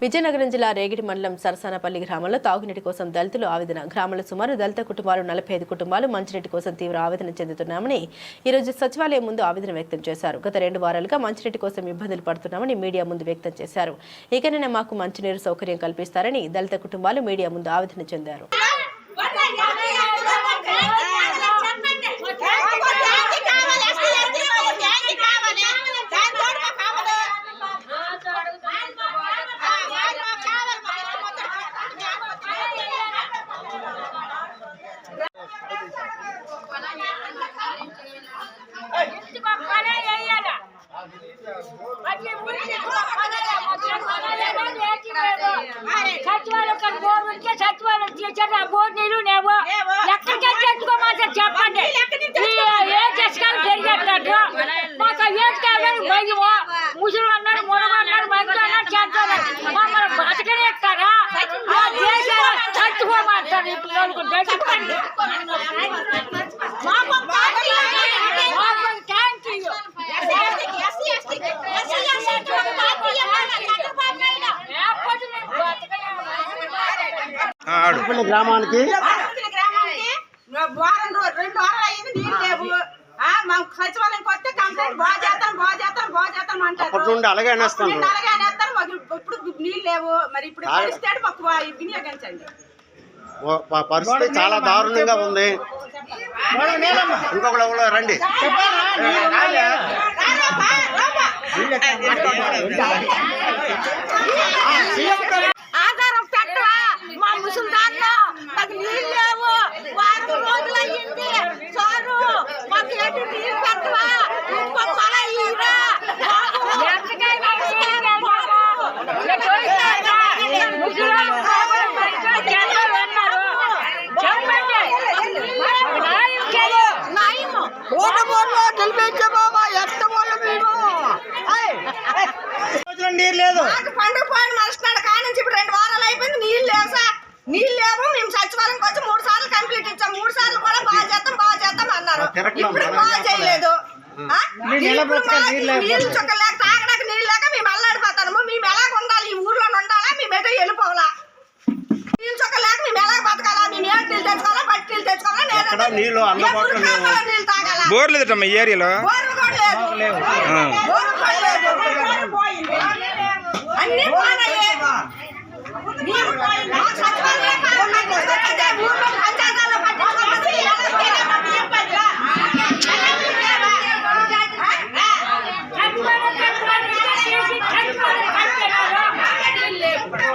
విజయనగరం జిల్లా రేగిడి మండలం సరసానపల్లి గ్రామంలో తాగునీటి కోసం దళితులు ఆవేదన. గ్రామంలో సుమారు దళిత కుటుంబాలు 45 కుటుంబాలు మంచినీటి కోసం తీవ్ర ఆవేదన చెందుతున్నామని ఈ రోజు సచివాలయం ముందు ఆవేదన వ్యక్తం చేశారు. గత 2 వారాలుగా మంచినీటి కోసం ఇబ్బందులు పడుతున్నామని మీడియా ముందు వ్యక్తం చేశారు. ఇకనైనా మాకు మంచినీరు సౌకర్యం కల్పిస్తారని దళిత కుటుంబాలు మీడియా ముందు ఆవేదన చెందారు. సచివాలయం టీచర్ బోర్డు నీళ్ళు లేవు. ఎక్కడికి తెచ్చుకోమంటారు చెప్పండి. ఏ చేసాలు జరిగేటట్టు మాకు ఏం కావాలి భయము. ముసలు అన్నారు, మునగ అన్నారు, మైకులు అన్నారు, చేస్తారు. మమ్మల్ని బతకనేస్తారా? ఆ దేశాలు చచ్చుకోమంటారు. ఈ పిల్లలకు తెచ్చుకోండి. గ్రామానికి 2 వారాలు అయింది, నీళ్ళు లేవు. మాకు సచివాలయం కొత్త కంప్లైంట్ బాగా చేస్తాం అంటారు. అలాగే అనేస్తారు. మాకు ఇప్పుడు నీళ్ళు లేవు. మరి ఇప్పుడు పరిస్థితి మాకు వినియోగించండి. పరిస్థితి చాలా దారుణంగా ఉంది. ఇంకొకళ్ళు రండి. ఆధారం పెట్టవా మా ముసలిదారులు? మాకు నీళ్ళు లేవు. వారం రోజులు అయ్యింది. సారు మాకు ఏంటి నీళ్ళు పెట్టవా? ఇంకో పొల ఇరా. నీరు లేదు. పండుగ పోయిన మరుస్తున్నాడు కానీ ఇప్పుడు 2 వారాలు అయిపోయింది. నీళ్ళు లేవు సార్, నీళ్ళు లేవు. మేము సచివాలయంకి వచ్చి 3 సార్లు కంప్లీట్ ఇచ్చాం. 3 సార్లు కూడా బాగా చేస్తాం అన్నారు. ఇప్పుడు బాగా చేయలేదు. నీళ్ళు చుక్క లేక తాగడానికి నీళ్ళు లేక మేము అల్లాడిపోతాము. మేము ఎలాగ ఉండాలి? ఈ ఊర్లో ఉండాలా? మేము ఎటో వెళ్ళిపోవాలా? నీళ్ళు చుక్క లేక మేము ఎలాగ బతకాలా? మేము ఏడు నీళ్ళు తెచ్చుకోవాలా, బట్టి నీళ్ళు తెచ్చుకోవాలా? నీళ్ళు అందుబాటులో నీళ్ళు తాగాలా? బోర్ లేదమ్మా ఈ ఏరియాలో. బోర్లు కూడా లేదు. బోర్లు కూడా లేదు. అన్ని పోయినాయి.